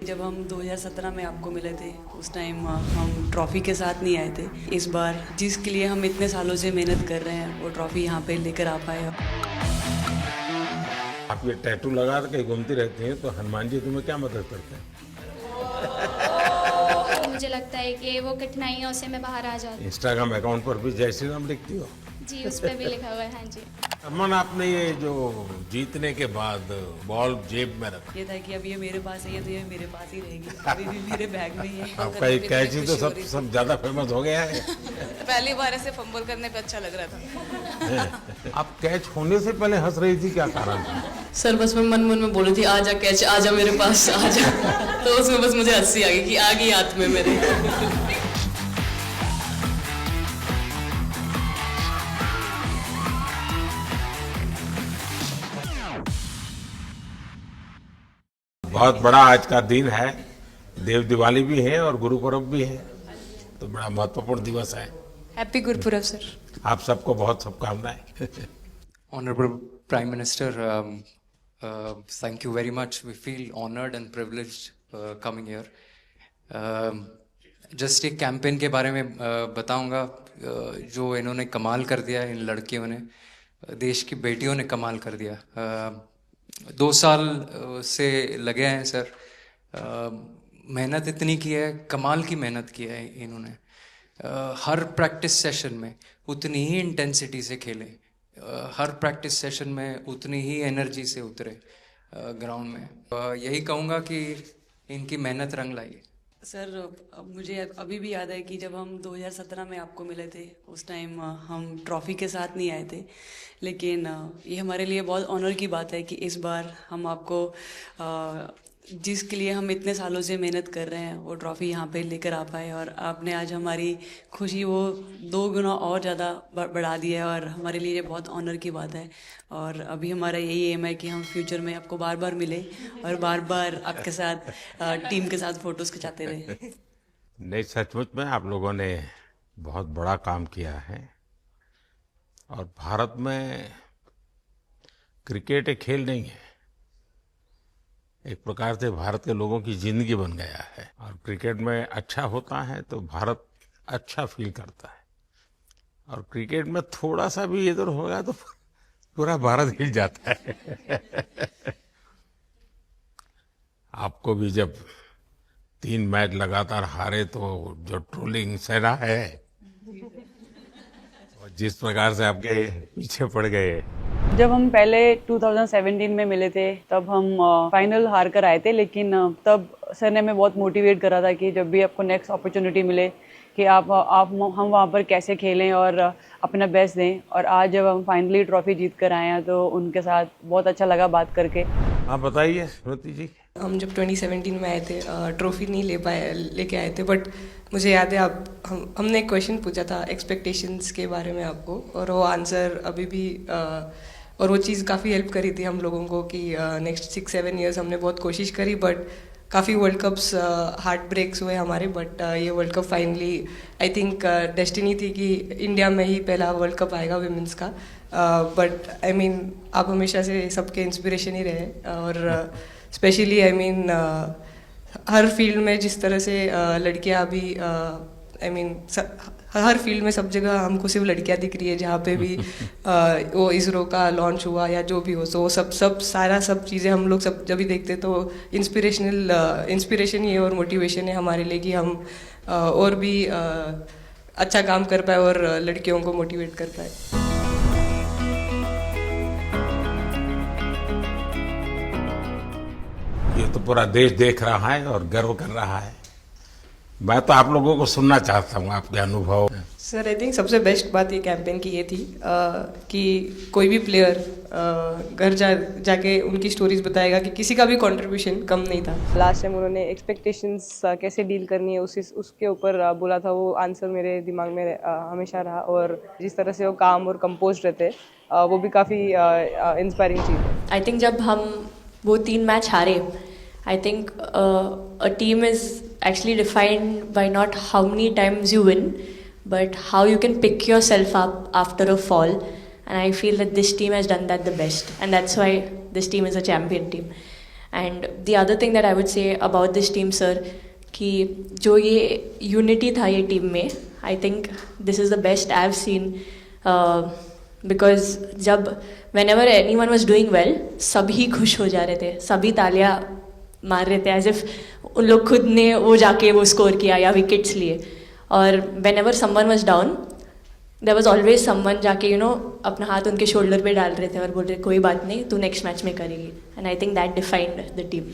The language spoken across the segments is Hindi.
जब हम 2017 में आपको मिले थे उस टाइम हम ट्रॉफ़ी के साथ नहीं आए थे। इस बार जिसके लिए हम इतने सालों से मेहनत कर रहे हैं वो ट्रॉफ़ी यहाँ पे लेकर आ पाए। आप ये टैटू लगा के घूमती रहती हैं तो हनुमान जी तुम्हें क्या मदद करते हैं? मुझे लगता है कि वो कठिनाइयों से मैं बाहर आ जाती इंस्टाग्राम अकाउंट पर भी जय श्री राम लिखती हो? हूँ। जी, उस पर भी लिखा हुआ है। हाँ जी। अमन, आपने ये जो जीतने के बाद बॉल जेब में रखा, ये था कि अब ये मेरे पास है, ये तो ये मेरे पास ही रहेगी, अभी भी मेरे बैग में ही है। आपका ये कैच ही तो सब ज्यादा फेमस हो गया है। पहली बार ऐसे फंबल करने पे अच्छा लग रहा था। आप कैच होने से पहले हंस रही थी, क्या कारण था? सर बस मैं मन में बोली थी आजा कैच, आजा मेरे पास आजा। तो उसमें बस मुझे हंसी आ गई कि आ गई हाथ में मेरे। बहुत बड़ा आज का दिन है, देव दिवाली भी है और गुरु पर्व भी है, तो बड़ा महत्वपूर्ण दिवस है। Happy Gurpurab sir. आप सबको बहुत शुभकामनाएं। Honorable Prime Minister, thank you very much. We feel honored and privileged coming here. Just एक कैंपेन के बारे में बताऊंगा जो इन्होंने कमाल कर दिया, इन लड़कियों ने, देश की बेटियों ने कमाल कर दिया। 2 साल से लगे हैं सर, मेहनत इतनी की है, कमाल की मेहनत की है इन्होंने। हर प्रैक्टिस सेशन में उतनी ही इंटेंसिटी से खेले, हर प्रैक्टिस सेशन में उतनी ही एनर्जी से उतरे ग्राउंड में। यही कहूँगा कि इनकी मेहनत रंग लाई। सर मुझे अभी भी याद है कि जब हम 2017 में आपको मिले थे उस टाइम हम ट्रॉफ़ी के साथ नहीं आए थे, लेकिन ये हमारे लिए बहुत ऑनर की बात है कि इस बार हम आपको जिसके लिए हम इतने सालों से मेहनत कर रहे हैं वो ट्रॉफ़ी यहाँ पे लेकर आ पाए, और आपने आज हमारी खुशी वो 2 गुना और ज़्यादा बढ़ा दिया है, और हमारे लिए ये बहुत ऑनर की बात है। और अभी हमारा यही एम है कि हम फ्यूचर में आपको बार बार मिले और बार बार आपके साथ टीम के साथ फ़ोटोज़ खिंचाते रहे। नहीं, सचमुच में आप लोगों ने बहुत बड़ा काम किया है, और भारत में क्रिकेट एक खेल नहीं है, एक प्रकार से भारत के लोगों की जिंदगी बन गया है, और क्रिकेट में अच्छा होता है तो भारत अच्छा फील करता है, और क्रिकेट में थोड़ा सा भी इधर होगा तो पूरा भारत हिल जाता है। आपको भी जब 3 मैच लगातार हारे तो जो ट्रोलिंग सहना है, और जिस प्रकार से आपके पीछे पड़ गए। जब हम पहले 2017 में मिले थे तब हम फाइनल हार कर आए थे, लेकिन तब सर ने हमें बहुत मोटिवेट करा था कि जब भी आपको नेक्स्ट अपॉर्चुनिटी मिले कि आप हम वहाँ पर कैसे खेलें और अपना बेस्ट दें। और आज जब हम फाइनली ट्रॉफी जीत कर आए हैं तो उनके साथ बहुत अच्छा लगा बात करके। आप बताइए स्मृति जी। हम जब 2017 में आए थे ट्रॉफी नहीं लेके आए थे, बट मुझे याद है हमने एक क्वेश्चन पूछा था एक्सपेक्टेशंस के बारे में आपको, और वो आंसर अभी भी और वो चीज़ काफ़ी हेल्प करी थी हम लोगों को कि नेक्स्ट 6-7 ईयर्स हमने बहुत कोशिश करी, बट काफ़ी वर्ल्ड कप्स हार्ट ब्रेक्स हुए हमारे, बट ये world cup finally I think destiny थी कि इंडिया में ही पहला वर्ल्ड कप आएगा विमेंस का। बट आई मीन आप हमेशा से सबके इंस्पिरेशन ही रहे, और specially I mean her field में जिस तरह से लड़कियां अभी आई मीन हर फील्ड में सब जगह हमको सिर्फ लड़कियां दिख रही है, जहाँ पे भी वो इसरो का लॉन्च हुआ या जो भी हो, तो वो सब चीज़ें हम लोग सब जब भी देखते तो इंस्पिरेशन ही है और मोटिवेशन है हमारे लिए कि हम और भी अच्छा काम कर पाए और लड़कियों को मोटिवेट कर पाए। ये तो पूरा देश देख रहा है और गर्व कर रहा है। मैं तो आप लोगों को सुनना चाहता हूँ आपके अनुभव। सर आई थिंक सबसे बेस्ट बात ये कैंपेन की ये थी कि कोई भी प्लेयर घर जाके उनकी स्टोरीज बताएगा कि किसी का भी कंट्रीब्यूशन कम नहीं था। लास्ट टाइम उन्होंने एक्सपेक्टेशंस कैसे डील करनी है उसके ऊपर बोला था, वो आंसर मेरे दिमाग में हमेशा रहा, और जिस तरह से वो काम और कंपोज रहते वो भी काफ़ी इंस्पायरिंग चीज़ है। आई थिंक जब हम वो 3 मैच हारे, I think a team is actually defined by not how many times you win, but how you can pick yourself up after a fall. And I feel that this team has done that the best, and that's why this team is a champion team. And the other thing that I would say about this team sir कि जो ये यूनिटी था ये टीम में, I think this is the best I have seen, because जब whenever anyone was doing well सभी खुश हो जा रहे थे, सभी तालियां मार रहे थे एज इफ उन लोग खुद ने वो जाके वो स्कोर किया या विकेट्स लिए. और whenever someone was down there was always someone जाके अपना हाथ उनके शोल्डर पे डाल रहे थे और बोल रहे कोई बात नहीं तू नेक्स्ट मैच में करेगी. And I think that defined the team.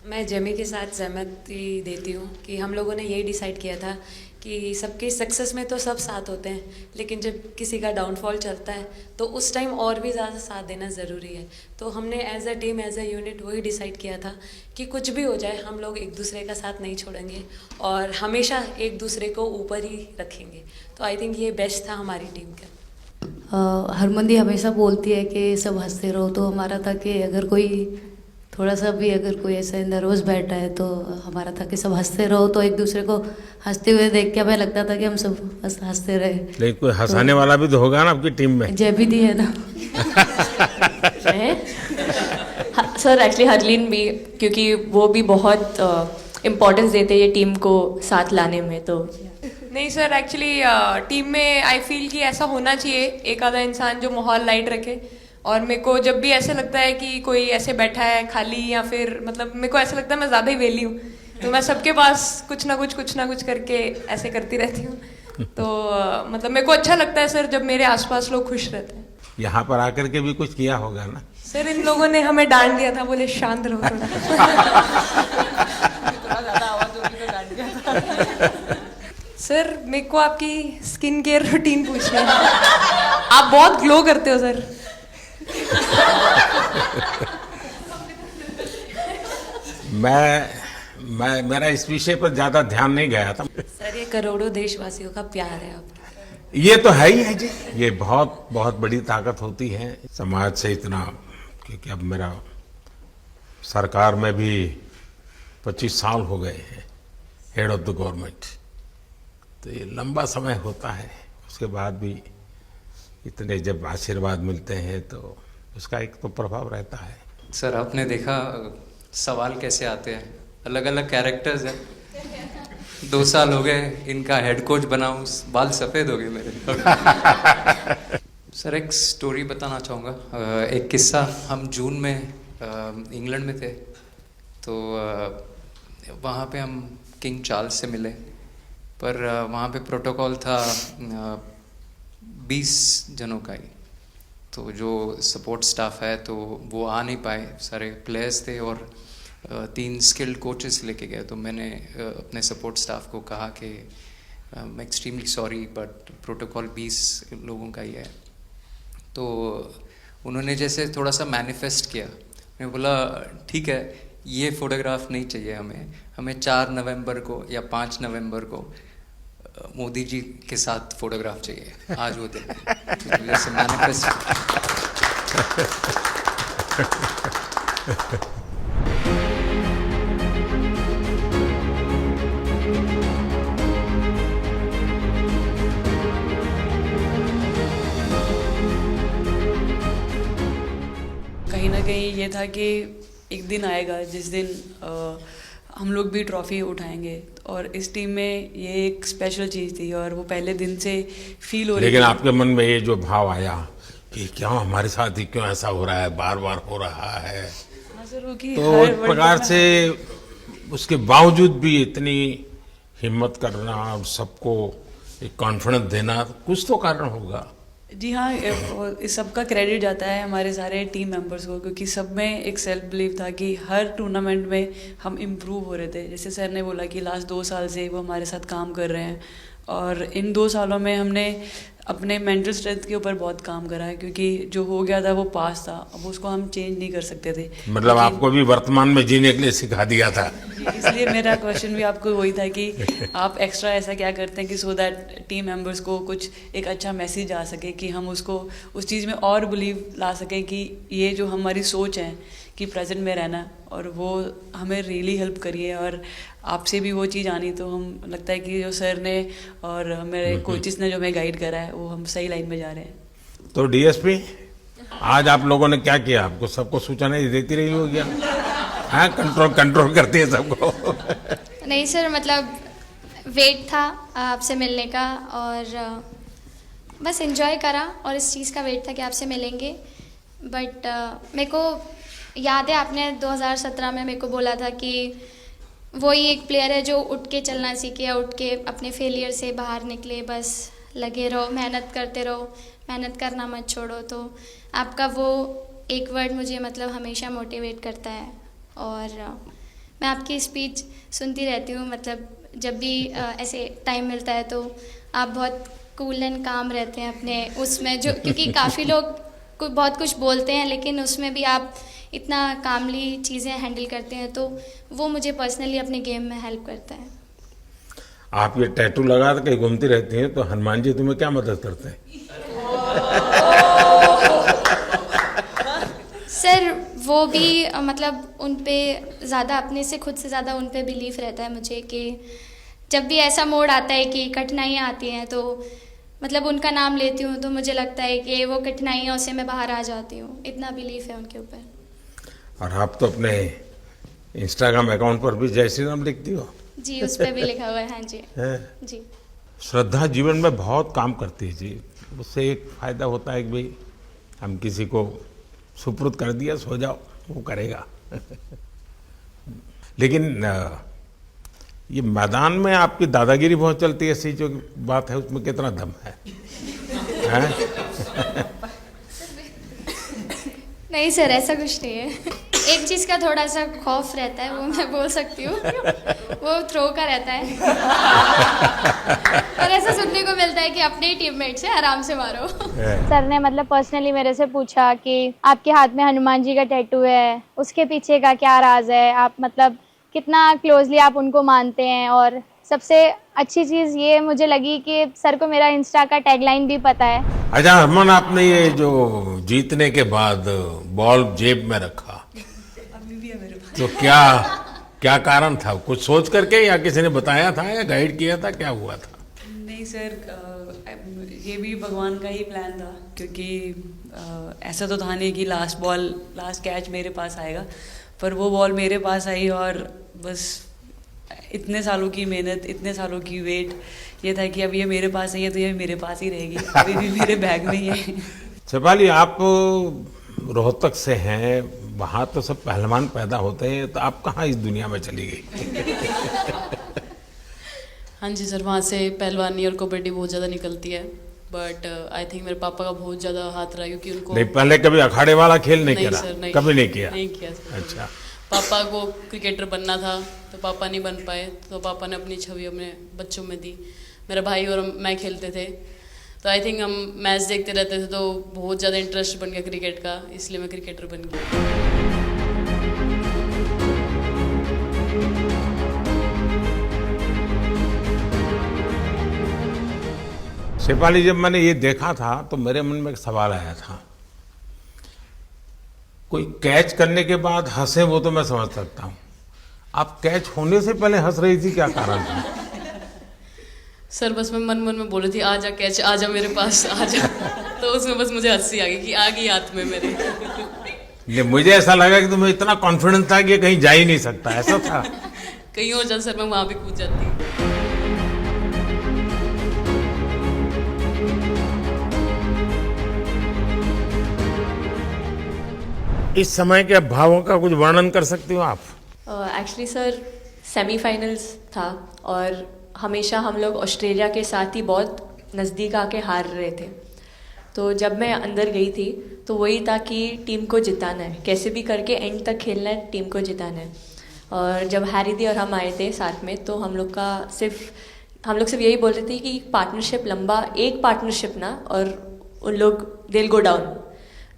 मैं जेमी के साथ सहमति देती हूँ कि हम लोगों ने यही डिसाइड किया था कि सबके सक्सेस में तो सब साथ होते हैं, लेकिन जब किसी का डाउनफॉल चलता है तो उस टाइम और भी ज़्यादा साथ देना ज़रूरी है. तो हमने as a team as a unit वही डिसाइड किया था कि कुछ भी हो जाए हम लोग एक दूसरे का साथ नहीं छोड़ेंगे और हमेशा एक दूसरे को ऊपर ही रखेंगे. तो आई थिंक ये बेस्ट था हमारी टीम का. हरमंदी हमेशा बोलती है कि सब हंसते रहो, तो हमारा था कि अगर कोई थोड़ा सा भी अगर कोई ऐसा नर्वस बैठा है तो हमारा था कि सब हंसते रहो, तो एक दूसरे को हंसते हुए देख के हमें लगता था कि हम सब हंसते रहे. लेकिन कोई हंसाने वाला भी तो होगा ना आपकी टीम में. जयबीदी है ना. सर एक्चुअली हरलीन भी, क्योंकि वो भी बहुत इम्पोर्टेंस देते हैं ये टीम को साथ लाने में. तो नहीं सर, एक्चुअली टीम में आई फील कि ऐसा होना चाहिए एक आधा इंसान जो माहौल लाइट रखे. और मेरे को जब भी ऐसे लगता है कि कोई ऐसे बैठा है खाली या फिर मतलब मेरे को ऐसा लगता है मैं ज़्यादा ही वेली हूँ, तो मैं सबके पास कुछ ना कुछ करके ऐसे करती रहती हूँ. तो मतलब मेरे को अच्छा लगता है सर जब मेरे आसपास लोग खुश रहते हैं. यहाँ पर आकर के भी कुछ किया होगा ना. सर इन लोगों ने हमें डांट दिया था, बोले शांत रहो थोड़ा. सर मेरे को आपकी स्किन केयर रूटीन पूछनी है. आप बहुत ग्लो करते हो सर. मैं मेरा इस विषय पर ज्यादा ध्यान नहीं गया था. सर ये करोड़ों देशवासियों का प्यार है आप. ये तो है ही है जी. ये बहुत बहुत बड़ी ताकत होती है समाज से इतना, क्योंकि अब मेरा सरकार में भी 25 साल हो गए हैं हेड ऑफ द गवर्नमेंट. तो ये लंबा समय होता है. उसके बाद भी इतने जब आशीर्वाद मिलते हैं तो उसका एक तो प्रभाव रहता है. सर आपने देखा सवाल कैसे आते हैं, अलग अलग कैरेक्टर्स हैं. 2 साल हो गए इनका हेड कोच बनाऊं, बाल सफ़ेद हो गए मेरे. सर एक स्टोरी बताना चाहूँगा. एक किस्सा. हम जून में इंग्लैंड में थे, तो वहाँ पे हम किंग चार्ल्स से मिले, पर वहाँ पे प्रोटोकॉल था 20 जनों का ही. तो जो सपोर्ट स्टाफ है तो वो आ नहीं पाए, सारे प्लेयर्स थे और 3 स्किल्ड कोचेस लेके गए. तो मैंने अपने सपोर्ट स्टाफ को कहा कि I am extremely sorry but protocol 20 लोगों का ही है. तो उन्होंने जैसे थोड़ा सा मैनिफेस्ट किया. मैं बोला ठीक है, ये फोटोग्राफ नहीं चाहिए हमें 4 नवंबर को या 5 नवंबर को मोदी जी के साथ फोटोग्राफ चाहिए. आज वो दिन जैसे मैनिफेस्ट. कहीं ना कहीं ये था कि एक दिन आएगा जिस दिन हम लोग भी ट्रॉफी उठाएंगे, और इस टीम में ये एक स्पेशल चीज़ थी और वो पहले दिन से फील हो रही थी. लेकिन आपके मन में ये जो भाव आया कि क्या हमारे साथ ही क्यों ऐसा हो रहा है, बार बार हो रहा है, हाँ सर, वो कि तो हर एक वर्ल्ड प्रकार कप में से उसके बावजूद भी इतनी हिम्मत करना और सबको एक कॉन्फिडेंस देना, कुछ तो कारण होगा. जी हाँ, इस सब का क्रेडिट जाता है हमारे सारे टीम मेंबर्स को, क्योंकि सब में एक सेल्फ बिलीव था कि हर टूर्नामेंट में हम इम्प्रूव हो रहे थे. जैसे सर ने बोला कि लास्ट 2 साल से वो हमारे साथ काम कर रहे हैं, और इन 2 सालों में हमने अपने मेंटल स्ट्रेंथ के ऊपर बहुत काम करा है, क्योंकि जो हो गया था वो पास था, अब उसको हम चेंज नहीं कर सकते थे. मतलब आपको भी वर्तमान में जीने के लिए सिखा दिया था. इसलिए मेरा क्वेश्चन भी आपको वही था कि आप एक्स्ट्रा ऐसा क्या करते हैं कि सो दैट टीम मेंबर्स को कुछ एक अच्छा मैसेज आ सके, कि हम उसको उस चीज़ में और बिलीव ला सकें कि ये जो हमारी सोच है कि प्रेजेंट में रहना, और वो हमें रियली हेल्प करिए. और आपसे भी वो चीज़ आनी, तो हम लगता है कि जो सर ने और मेरे कोचेस ने जो हमें गाइड करा है वो हम सही लाइन में जा रहे हैं. तो डीएसपी आज आप लोगों ने क्या किया? आपको सबको सूचना देती रही होगी. हाँ, कंट्रोल कंट्रोल करती है सबको। नहीं सर, मतलब वेट था आपसे मिलने का और बस एंजॉय करा और इस चीज़ का वेट था कि आपसे मिलेंगे। बट मेरे को याद है आपने 2017 में मेरे को बोला था कि वही एक प्लेयर है जो उठ के चलना सीखे या उठ के अपने फेलियर से बाहर निकले, बस लगे रहो, मेहनत करते रहो, मेहनत करना मत छोड़ो। तो आपका वो एक वर्ड मुझे मतलब हमेशा मोटिवेट करता है और मैं आपकी स्पीच सुनती रहती हूँ। मतलब जब भी ऐसे टाइम मिलता है तो आप बहुत कूल एंड काम रहते हैं अपने उसमें, जो क्योंकि काफ़ी लोग बहुत कुछ बोलते हैं लेकिन उसमें भी आप इतना कामली चीज़ें हैंडल करते हैं, तो वो मुझे पर्सनली अपने गेम में हेल्प करता है। आप ये टैटू लगा के घूमती रहती हैं, तो हनुमान जी तुम्हें क्या मदद करते हैं? सर वो भी मतलब उन पे ज़्यादा अपने से खुद से ज़्यादा उन पे बिलीफ रहता है मुझे कि जब भी ऐसा मोड़ आता है कि कठिनाइयाँ आती हैं तो मतलब उनका नाम लेती हूँ तो मुझे लगता है कि वो कठिनाइयों से मैं बाहर आ जाती हूँ। इतना बिलीफ है उनके ऊपर। और आप तो अपने इंस्टाग्राम अकाउंट पर भी जय श्री राम लिखती हो। जी, उस पर भी लिखा हुआ है। हाँ जी। जी श्रद्धा जीवन में बहुत काम करती है जी। उससे एक फायदा होता है कि भाई हम किसी को सुपुर्द कर दिया, सो जाओ, वो करेगा। लेकिन ये मैदान में आपकी दादागिरी बहुत चलती है, ऐसी जो बात है उसमें कितना दम है? नहीं सर, ऐसा कुछ नहीं है। एक चीज़ का थोड़ा सा खौफ रहता है, वो मैं बोल सकती हूँ, वो थ्रो का रहता है। और ऐसा सुनने को मिलता है कि अपने ही टीममेट से आराम से मारो। सर ने मतलब पर्सनली मेरे से पूछा कि आपके हाथ में हनुमान जी का टैटू है, उसके पीछे का क्या राज है, आप मतलब कितना क्लोजली आप उनको मानते हैं। और सबसे अच्छी चीज़ ये मुझे लगी कि सर को मेरा इंस्टा का टैगलाइन भी पता है। अच्छा हरमन, आपने ये जो जीतने के बाद बॉल जेब में रखा, अभी भी है मेरे पास। तो क्या कारण था? कुछ सोच करके या किसी ने बताया था या गाइड किया था, क्या हुआ था? नहीं सर, ये भी भगवान का ही प्लान था, क्योंकि ऐसा तो था नहीं कि लास्ट कैच मेरे पास आएगा, पर वो बॉल मेरे पास आई और बस इतने सालों की मेहनत, इतने सालों की वेट, ये था कि अब ये मेरे पास है, तो ये मेरे पास ही रहेगी, अभी भी मेरे बैग में ही है। शेफाली, आप रोहतक से हैं, वहाँ तो सब पहलवान पैदा होते हैं, तो आप कहाँ इस दुनिया में चली गई? हाँ जी सर, वहाँ से पहलवानी और कबड्डी बहुत ज़्यादा निकलती है, बट आई थिंक मेरे पापा का बहुत ज़्यादा हाथ रहा, क्योंकि उनको नहीं, पहले कभी अखाड़े वाला खेल नहीं खेला? सर, नहीं, कभी नहीं किया? नहीं किया सर। अच्छा। पापा को क्रिकेटर बनना था तो पापा नहीं बन पाए, तो पापा ने अपनी छवि अपने बच्चों में दी। मेरा भाई और मैं खेलते थे, तो आई थिंक हम मैच देखते रहते थे, तो बहुत ज़्यादा इंटरेस्ट बन गया क्रिकेट का, इसलिए मैं क्रिकेटर बन गई। शेफाली, जब मैंने ये देखा था तो मेरे मन में एक सवाल आया था। कोई कैच करने के बाद हंसे वो तो मैं समझ सकता हूँ, आप कैच होने से पहले हंस रही थी, क्या कारण था? सर बस मैं मन में बोल रही थी, आजा कैच, आजा मेरे पास, आजा। तो उसमें बस मुझे हंसी आ गई कि आ गई हाथ में मेरे। ये मुझे ऐसा लगा कि तुम्हें इतना कॉन्फिडेंस था कि ये कहीं जा ही नहीं सकता, ऐसा था? कहीं और जाता सर, मैं वहाँ भी कूद जाती। इस समय के भावों का कुछ वर्णन कर सकती हो आप? एक्चुअली सर, सेमीफाइनल्स था और हमेशा हम लोग ऑस्ट्रेलिया के साथ ही बहुत नज़दीक आके हार रहे थे। तो जब मैं अंदर गई थी तो वही था कि टीम को जिताना है, कैसे भी करके एंड तक खेलना है, टीम को जिताना है। और जब हैरी दी और हम आए थे साथ में, तो हम लोग सिर्फ यही बोल रहे थे कि पार्टनरशिप लंबा, एक पार्टनरशिप ना, और उन लोग दे विल गो डाउन।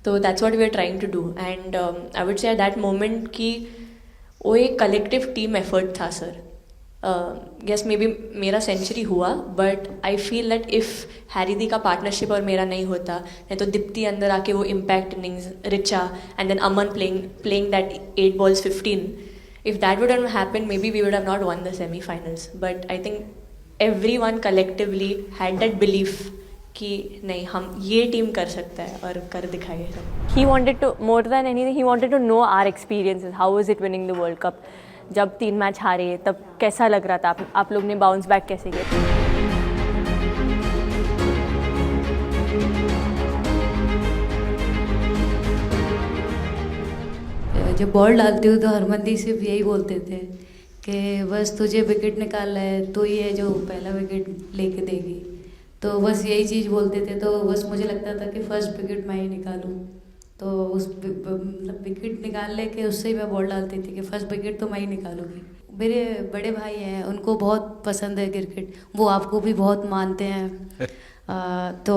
तो that's what we are trying to do, and I would say at that moment कि वो एक कलेक्टिव टीम एफर्ट था सर। गेस मे बी मेरा सेंचुरी हुआ, but I feel that if Harry di का पार्टनरशिप और मेरा नहीं होता, नहीं तो दीप्ति अंदर आके वो impact innings, Richa and then Aman playing that 8 balls 15, if that would have happened, maybe we would have not won the semi-finals. But I think everyone collectively had that belief कि नहीं हम ये टीम कर सकता है और कर दिखाएगा। He wanted to, more than anything, he wanted to know our experiences. How was it winning the World Cup? जब 3 मैच हारे तब कैसा लग रहा था? आप लोग ने बाउंस बैक कैसे किया? जब बॉल डालती हूँ तो हरमनदीप सिर्फ यही बोलते थे कि बस तुझे विकेट निकालना है, तो ये है जो पहला विकेट लेके देगी, तो बस यही चीज़ बोलते थे। तो बस मुझे लगता था कि फर्स्ट विकेट मैं ही निकालूं, तो उस मतलब विकेट निकालने के उससे ही मैं बॉल डालती थी कि फर्स्ट विकेट तो मैं ही निकालूंगी। मेरे बड़े भाई हैं, उनको बहुत पसंद है क्रिकेट, वो आपको भी बहुत मानते हैं। तो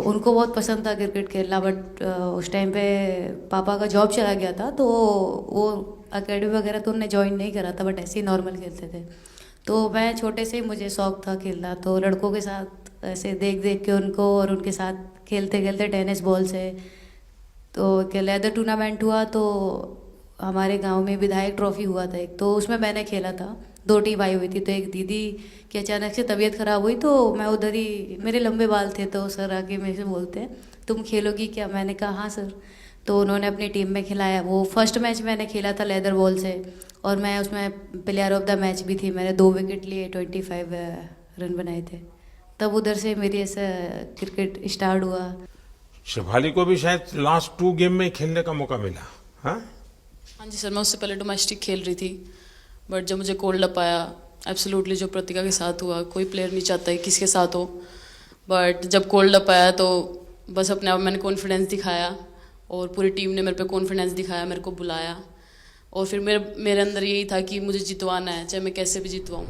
उनको बहुत पसंद था क्रिकेट खेलना, बट उस टाइम पे पापा का जॉब चला गया था, तो वो एकेडमी वगैरह तो उन्होंने ज्वाइन नहीं करा था, बट ऐसे ही नॉर्मल खेलते थे। तो मैं छोटे से ही मुझे शौक था खेलना, तो लड़कों के साथ ऐसे देख देख के उनको और उनके साथ खेलते खेलते टेनिस बॉल से, तो एक लेदर टूर्नामेंट हुआ, तो हमारे गांव में विधायक ट्रॉफी हुआ था एक, तो उसमें मैंने खेला था। 2 टीम आई हुई थी, तो एक दीदी की अचानक से तबीयत ख़राब हुई, तो मैं उधर ही, मेरे लंबे बाल थे, तो सर आके मेरे से बोलते हैं तुम खेलोगी क्या? मैंने कहा हाँ सर। तो उन्होंने अपनी टीम में खिलाया। वो फर्स्ट मैच मैंने खेला था लेदर बॉल से, और मैं उसमें प्लेयर ऑफ द मैच भी थी। मैंने 2 विकेट लिए, 25 रन बनाए थे। तब उधर से मेरी ऐसा क्रिकेट स्टार्ट हुआ। शेफाली को भी शायद लास्ट 2 गेम में खेलने का मौका मिला। हाँ जी सर, मैं उससे पहले डोमेस्टिक खेल रही थी, बट जब मुझे कोल्ड अप आया, एब्सोल्युटली जो प्रतिका के साथ हुआ, कोई प्लेयर नहीं चाहता है किसके साथ हो, बट जब कोल्ड अप आया तो बस अपने आप मैंने कॉन्फिडेंस दिखाया, और पूरी टीम ने मेरे पे कॉन्फिडेंस दिखाया, मेरे को बुलाया, और फिर मेरे अंदर यही था कि मुझे जितवाना है, चाहे मैं कैसे भी जितवाऊँ।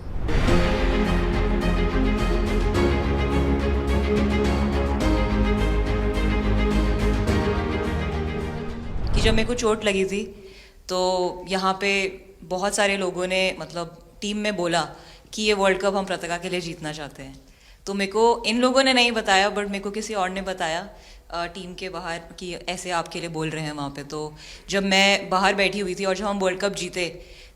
कि जब मेरे को चोट लगी थी, तो यहाँ पे बहुत सारे लोगों ने मतलब टीम में बोला कि ये वर्ल्ड कप हम प्रतिका के लिए जीतना चाहते हैं। तो मेरे को इन लोगों ने नहीं बताया, बट मेरे को किसी और ने बताया टीम के बाहर कि ऐसे आपके लिए बोल रहे हैं वहाँ पे। तो जब मैं बाहर बैठी हुई थी और जब हम वर्ल्ड कप जीते,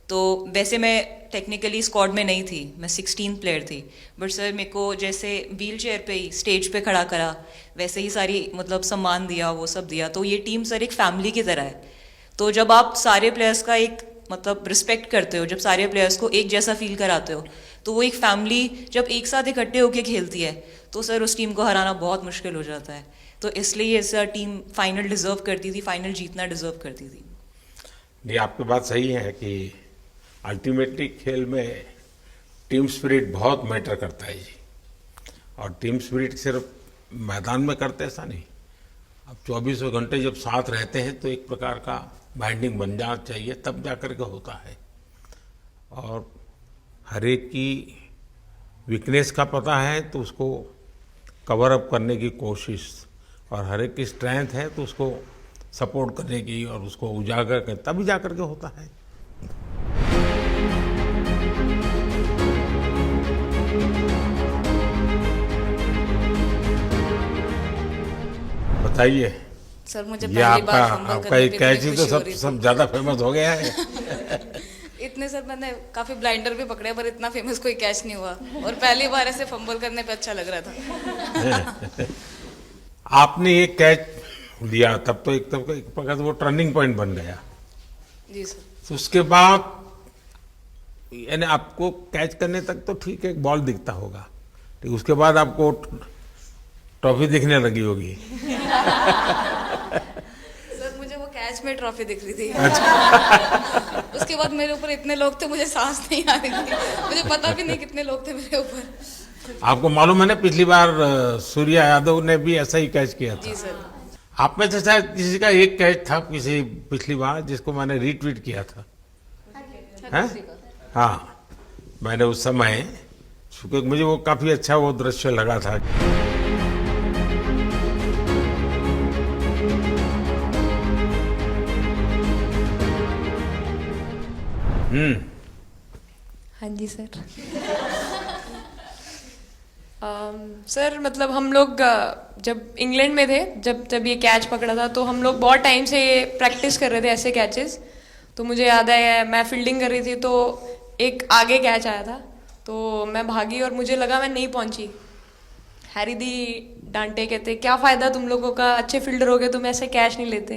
तो वैसे मैं टेक्निकली स्क्वाड में नहीं थी, मैं 16th प्लेयर थी, बट सर मेरे को जैसे व्हील चेयर पे ही स्टेज पे खड़ा करा, वैसे ही सारी मतलब सम्मान दिया, वो सब दिया। तो ये टीम सर एक फैमिली की तरह है। तो जब आप सारे प्लेयर्स का एक मतलब रिस्पेक्ट करते हो, जब सारे प्लेयर्स को एक जैसा फील कराते हो, तो वो एक फैमिली जब एक साथ इकट्ठे होकर खेलती है, तो सर उस टीम को हराना बहुत मुश्किल हो जाता है। तो इसलिए सर टीम फाइनल डिजर्व करती थी, फाइनल जीतना डिजर्व करती थी। नहीं, आपकी बात सही है कि अल्टीमेटली खेल में टीम स्पिरिट बहुत मैटर करता है जी। और टीम स्पिरिट सिर्फ मैदान में करते ऐसा नहीं, अब 24 घंटे जब साथ रहते हैं तो एक प्रकार का बाइंडिंग बन जाना चाहिए, तब जाकर के होता है। और हर एक की वीकनेस का पता है तो उसको कवर अप करने की कोशिश, और हर एक की स्ट्रेंथ है तो उसको सपोर्ट करने की और उसको उजागर करने, तभी जाकर के होता है। बताइए सर, मुझे ये पहली बार आपका एक कैच ही तो सब ज्यादा फेमस हो गया है। इतने सर मैंने काफी ब्लाइंडर भी पकड़े, पर इतना फेमस कोई कैच नहीं हुआ, और पहली बार ऐसे फंबल करने पे अच्छा लग रहा था। आपने एक कैच लिया तब तो एक प्रकार से वो टर्निंग पॉइंट बन गया जी सर। तो उसके बाद यानी आपको कैच करने तक तो ठीक है, बॉल दिखता होगा, ठीक, उसके बाद आपको ट्रॉफी दिखने लगी होगी। सर मुझे वो कैच में ट्रॉफी दिख रही थी। अच्छा। उसके बाद मेरे ऊपर इतने लोग थे, मुझे सांस नहीं आ रही थी, मुझे पता भी नहीं कितने लोग थे मेरे ऊपर। आपको मालूम है ना, पिछली बार सूर्या यादव ने भी ऐसा ही कैच किया था। जी सर। आप में से शायद किसी का एक कैच था किसी पिछली बार जिसको मैंने रीट्वीट किया था, हैं? हाँ, मैंने उस समय, क्योंकि मुझे वो काफी अच्छा वो दृश्य लगा था। हाँ जी सर। सर मतलब हम लोग जब इंग्लैंड में थे, जब ये कैच पकड़ा था, तो हम लोग बहुत टाइम से ये प्रैक्टिस कर रहे थे ऐसे कैचेस। तो मुझे याद है मैं फील्डिंग कर रही थी, तो एक आगे कैच आया था, तो मैं भागी और मुझे लगा मैं नहीं पहुंची, हैरी दी डांटे, कहते क्या फ़ायदा तुम लोगों का, अच्छे फील्डर हो गए तुम ऐसे कैच नहीं लेते।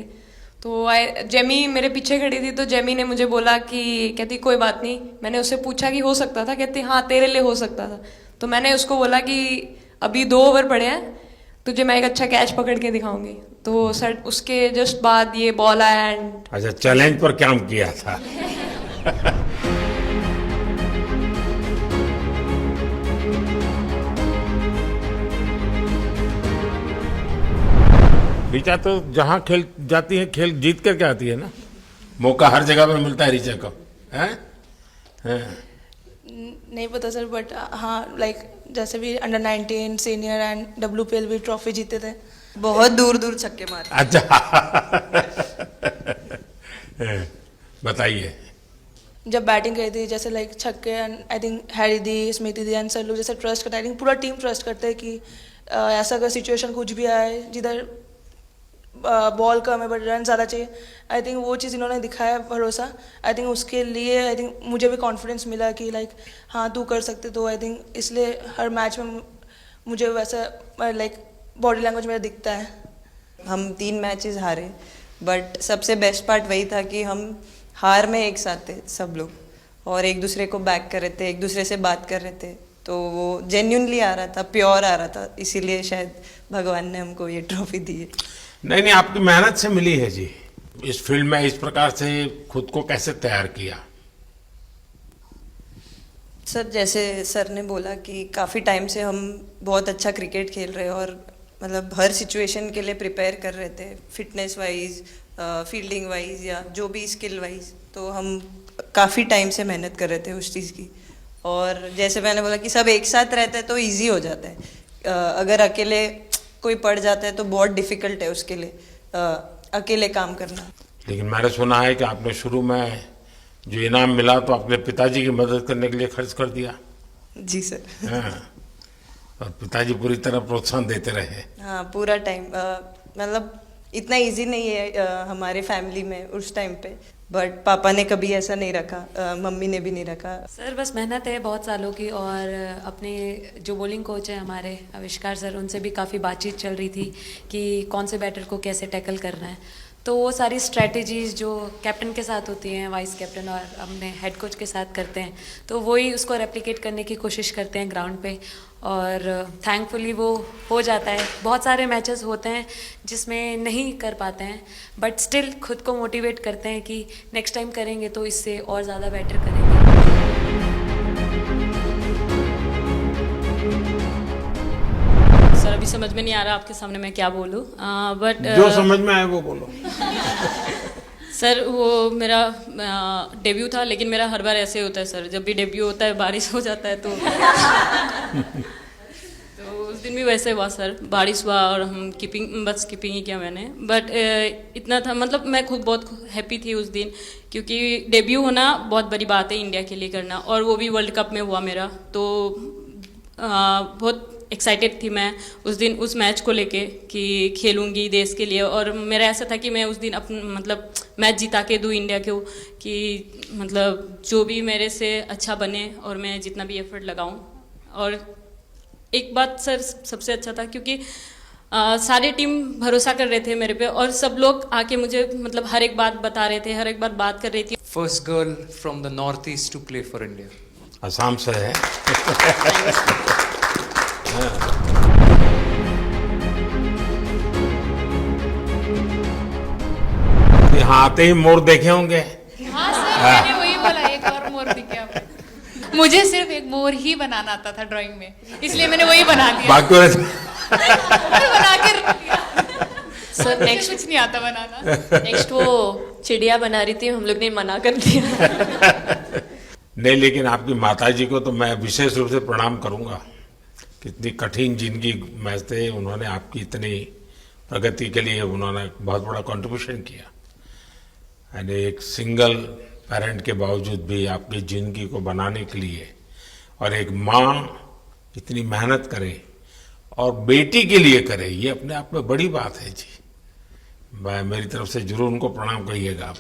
तो जेमी मेरे पीछे खड़ी थी, तो जेमी ने मुझे बोला कि, कहती कोई बात नहीं, मैंने उससे पूछा कि हो सकता था, कहती हाँ तेरे लिए हो सकता था। तो मैंने उसको बोला कि अभी 2 ओवर पड़े हैं, तुझे मैं एक अच्छा कैच पकड़ के दिखाऊंगी। तो सर उसके जस्ट बाद ये बॉल आया एंड अच्छा, चैलेंज पर काम किया था। ऋचा तो जहां खेल जाती है, खेल जीत करके आती है ना। मौका हर जगह पे मिलता है ऋचा को, हैं? नहीं पता सर, बट हाँ लाइक जैसे भी अंडर 19 सीनियर एंड WPL भी ट्रॉफी जीते थे। बहुत दूर दूर छक्के मारे। अच्छा। बताइए। जब बैटिंग करी थी जैसे लाइक छक्के, and I think Harry the, Smriti the and sir लोग जैसे ट्रस्ट करते हैं, आई थिंक पूरा टीम ट्रस्ट करते हैं कि ऐसा अगर सिचुएशन कुछ भी आए जिधर बॉल कम है बट रन ज़्यादा चाहिए, आई थिंक वो चीज़ इन्होंने दिखाया भरोसा। आई थिंक उसके लिए आई थिंक मुझे भी कॉन्फिडेंस मिला कि लाइक हाँ तू कर सकते। तो आई थिंक इसलिए हर मैच में मुझे वैसा लाइक बॉडी लैंग्वेज मेरा दिखता है। हम 3 मैचेस हारे, बट सबसे बेस्ट पार्ट वही था कि हम हार में एक साथ थे सब लोग, और एक दूसरे को बैक कर रहे थे, एक दूसरे से बात कर रहे थे। तो वो जेन्युइनली आ रहा था, प्योर आ रहा था, इसीलिए शायद भगवान ने हमको ये ट्रॉफी दी है। नहीं, आपकी मेहनत से मिली है जी। इस फील्ड में इस प्रकार से खुद को कैसे तैयार किया? सर जैसे सर ने बोला कि काफ़ी टाइम से हम बहुत अच्छा क्रिकेट खेल रहे हैं, और मतलब हर सिचुएशन के लिए प्रिपेयर कर रहे थे, फिटनेस वाइज, फील्डिंग वाइज या जो भी स्किल वाइज। तो हम काफ़ी टाइम से मेहनत कर रहे थे उस चीज़ की। और जैसे मैंने बोला कि सब एक साथ रहते हैं तो इजी हो जाता है। अगर अकेले कोई पड़ जाता है तो बहुत डिफिकल्ट है उसके लिए अकेले काम करना। लेकिन मैंने सुना है कि आपने शुरू में जो इनाम मिला तो अपने पिताजी की मदद करने के लिए खर्च कर दिया। जी सर। हाँ, और पिताजी पूरी तरह प्रोत्साहन देते रहे। हाँ, पूरा टाइम, मतलब इतना इजी नहीं है हमारे फैमिली में उस टाइम पे, बट पापा ने कभी ऐसा नहीं रखा, मम्मी ने भी नहीं रखा। सर बस मेहनत है बहुत सालों की, और अपने जो बॉलिंग कोच है हमारे आविष्कार सर, उनसे भी काफ़ी बातचीत चल रही थी कि कौन से बैटर को कैसे टैकल करना है। तो वो सारी स्ट्रेटजीज जो कैप्टन के साथ होती हैं, वाइस कैप्टन और अपने हेड कोच के साथ करते हैं, तो वही उसको रेप्लिकेट करने की कोशिश करते हैं ग्राउंड पे, और थैंकफुली वो हो जाता है। बहुत सारे मैचेस होते हैं जिसमें नहीं कर पाते हैं, बट स्टिल खुद को मोटिवेट करते हैं कि नेक्स्ट टाइम करेंगे तो इससे और ज़्यादा बेटर करेंगे। सर अभी समझ में नहीं आ रहा आपके सामने मैं क्या बोलूं, बट जो समझ में आए वो बोलो। सर वो मेरा डेब्यू था, लेकिन मेरा हर बार ऐसे होता है सर, जब भी डेब्यू होता है बारिश हो जाता है तो उस दिन भी वैसे हुआ सर, बारिश हुआ और हम बस कीपिंग ही किया मैंने। बट इतना था, मतलब मैं खुद बहुत हैप्पी थी उस दिन, क्योंकि डेब्यू होना बहुत बड़ी बात है इंडिया के लिए करना, और वो भी वर्ल्ड कप में हुआ मेरा। तो बहुत एक्साइटेड थी मैं उस दिन उस मैच को लेके कि खेलूंगी देश के लिए, और मेरा ऐसा था कि मैं उस दिन मतलब मैच जिता के दूँ इंडिया को, कि मतलब जो भी मेरे से अच्छा बने और मैं जितना भी एफर्ट लगाऊं। और एक बात सर सबसे अच्छा था क्योंकि सारी टीम भरोसा कर रहे थे मेरे पे, और सब लोग आके मुझे मतलब हर एक बात बता रहे थे, हर एक बात कर रही थी। First girl from the north east to play for India. Assam से है। यहाँ आते ही मोर देखे होंगे। हाँ सर, मैंने वही बोला, एक और मोर दिखे आपको। मुझे सिर्फ एक मोर ही बनाना आता था ड्राइंग में, इसलिए मैंने वही बना दिया। बाकी बना के रख दिया। सर नेक्स्ट कुछ नहीं आता बनाना। नेक्स्ट वो चिड़िया बना रही थी, हम लोग ने मना कर दिया। नहीं, लेकिन आपकी माताजी को तो मैं विशेष रूप से प्रणाम करूंगा। कितनी कठिन जिंदगी में थे, उन्होंने आपकी इतनी प्रगति के लिए उन्होंने बहुत बड़ा कंट्रीब्यूशन किया। यानी एक सिंगल पेरेंट के बावजूद भी आपकी जिंदगी को बनाने के लिए, और एक माँ इतनी मेहनत करे और बेटी के लिए करे, ये अपने आप में बड़ी बात है जी। मेरी तरफ से जरूर उनको प्रणाम कहिएगा आप।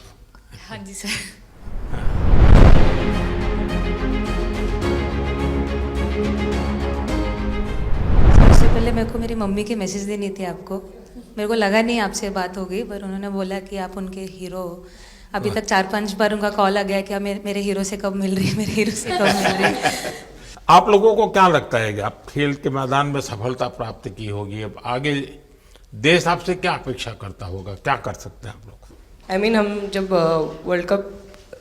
हाँ जी सर। सबसे पहले मेरे को मेरी मम्मी की मैसेज देनी थी आपको। मेरे को लगा नहीं आपसे बात हो गई, पर उन्होंने बोला कि आप उनके हीरो हो। अभी तक 4-5 बार उनका कॉल आ गया कि मेरे हीरो से कब मिल रही है, मेरे हीरो से कब मिल रही है। आप लोगों को क्या लगता है कि आप खेल के मैदान में सफलता प्राप्त की होगी, अब आगे देश आपसे क्या अपेक्षा करता होगा, क्या कर सकते हैं आप लोग? I mean, हम जब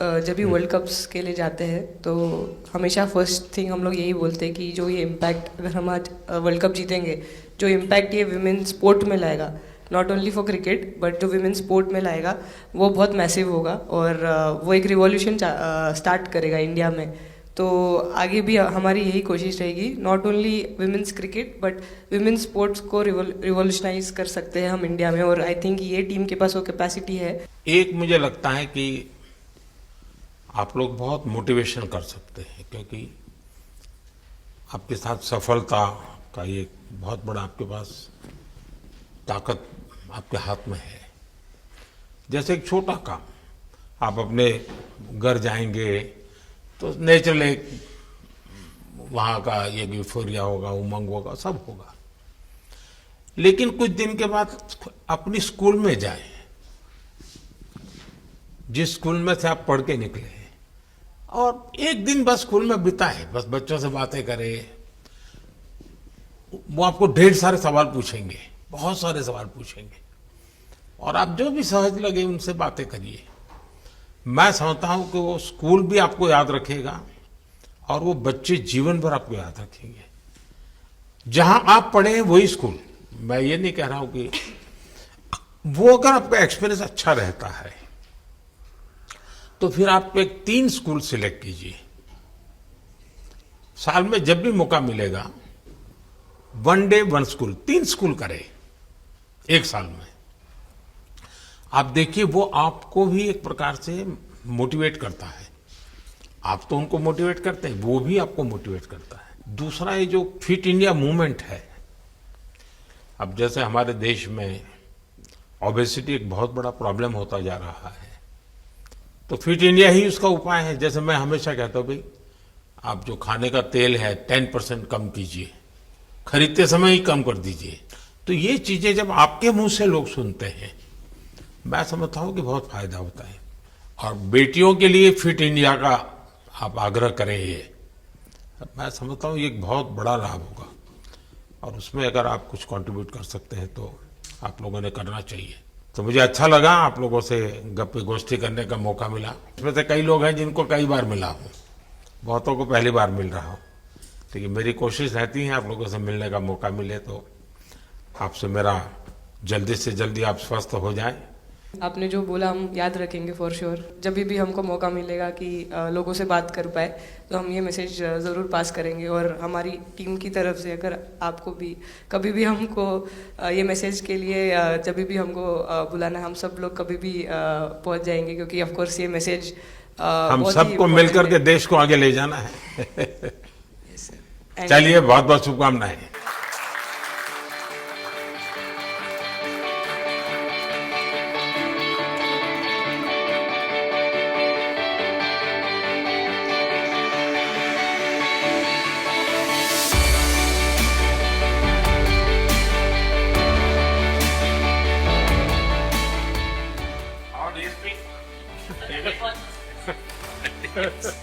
जब भी वर्ल्ड कप्स के लिए जाते हैं तो हमेशा फर्स्ट थिंग हम लोग यही बोलते हैं कि जो ये इम्पैक्ट, अगर हम आज वर्ल्ड कप जीतेंगे, जो इम्पैक्ट ये विमेन स्पोर्ट में लाएगा, not only for cricket but जो विमेन स्पोर्ट में लाएगा वो बहुत मैसिव होगा और वो एक रिवॉल्यूशन स्टार्ट करेगा इंडिया में। तो आगे भी हमारी यही कोशिश रहेगी, not only women's cricket but women sports को रिवॉल्यूशनाइज कर सकते हैं हम इंडिया में, और आई थिंक ये टीम के पास वो कैपेसिटी है। एक मुझे लगता है कि आप लोग बहुत मोटिवेशन कर सकते हैं, क्योंकि आपके साथ सफलता का एक बहुत बड़ा आपके पास ताकत आपके हाथ में है। जैसे एक छोटा काम, आप अपने घर जाएंगे तो नेचुरल एक वहाँ का ये यूफोरिया होगा, उमंग होगा, सब होगा। लेकिन कुछ दिन के बाद अपनी स्कूल में जाएं, जिस स्कूल में से आप पढ़ के निकले, और एक दिन बस स्कूल में बिताए, बस बच्चों से बातें करें। वो आपको ढेर सारे सवाल पूछेंगे, बहुत सारे सवाल पूछेंगे, और आप जो भी सहज लगे उनसे बातें करिए। मैं समझता हूं कि वो स्कूल भी आपको याद रखेगा और वो बच्चे जीवन भर आपको याद रखेंगे। जहां आप पढ़े वही स्कूल, मैं ये नहीं कह रहा हूं कि वो, अगर आपका एक्सपीरियंस अच्छा रहता है तो फिर आप एक 3 स्कूल सिलेक्ट कीजिए। साल में जब भी मौका मिलेगा 1 डे 1 स्कूल, 3 स्कूल करें एक साल में। आप देखिए वो आपको भी एक प्रकार से मोटिवेट करता है। आप तो उनको मोटिवेट करते हैं, वो भी आपको मोटिवेट करता है। दूसरा, ये जो फिट इंडिया मूवमेंट है, अब जैसे हमारे देश में ओबेसिटी एक बहुत बड़ा प्रॉब्लम होता जा रहा है, तो फिट इंडिया ही उसका उपाय है। जैसे मैं हमेशा कहता हूं, भाई आप जो खाने का तेल है 10% कम कीजिए, खरीदते समय ही कम कर दीजिए। तो ये चीजें जब आपके मुंह से लोग सुनते हैं, मैं समझता हूं कि बहुत फायदा होता है। और बेटियों के लिए फिट इंडिया का आप आग्रह करें, ये मैं समझता हूं ये एक बहुत बड़ा लाभ होगा, और उसमें अगर आप कुछ कंट्रीब्यूट कर सकते हैं तो आप लोगों ने करना चाहिए। तो मुझे अच्छा लगा आप लोगों से गप्पे गोष्ठी करने का मौका मिला। इसमें से कई लोग हैं जिनको कई बार मिला हूं, बहुतों को पहली बार मिल रहा हूं, लेकिन मेरी कोशिश रहती है आप लोगों से मिलने का मौका मिले तो आपसे मेरा जल्दी से जल्दी आप स्वस्थ हो जाए। आपने जो बोला हम याद रखेंगे फॉर श्योर। जब भी हमको मौका मिलेगा कि लोगों से बात कर पाए तो हम ये मैसेज ज़रूर पास करेंगे, और हमारी टीम की तरफ से अगर आपको भी कभी भी हमको ये मैसेज के लिए जब भी हमको बुलाना, हम सब लोग कभी भी पहुंच जाएंगे, क्योंकि ऑफ कोर्स ये मैसेज हम सबको मिलकर के देश को आगे ले जाना है। चलिए, बहुत बहुत शुभकामनाएं।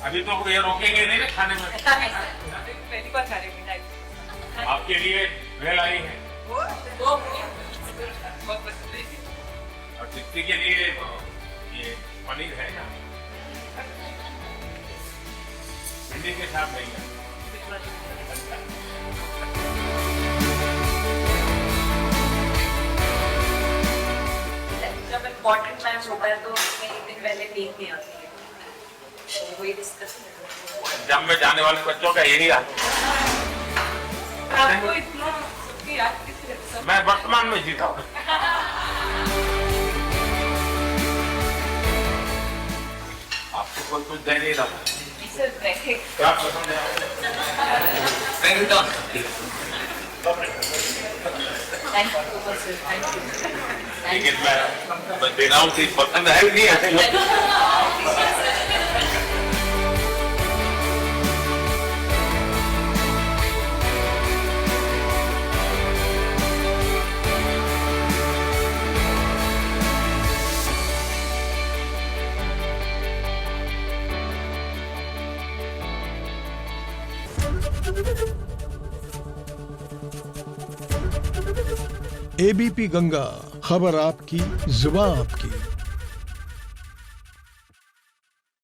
अभी तो ये रोकेंगे नहीं ना खाने में। पहली बार खा रहे हैं। आपके लिए भेल आई है, और चिट्ठी के लिए ये पनीर है ना, भिंडी के साथ नहीं है। जब इम्पोर्टेंट मैच होता है तो उसमें एक दिन पहले नींद नहीं आती है, तो वही डिस्कस जब में जाने वाले बच्चों का यही हाल। आपको इतना याद किसने? मैं वर्तमान में जीता हूँ। आपको कोई कुछ दे नहीं रहा। क्या पसंद है? लेकिन मैं दे रहा हूँ, पसंद है नहीं है। एबीपी गंगा, खबर आपकी, जुबान आपकी।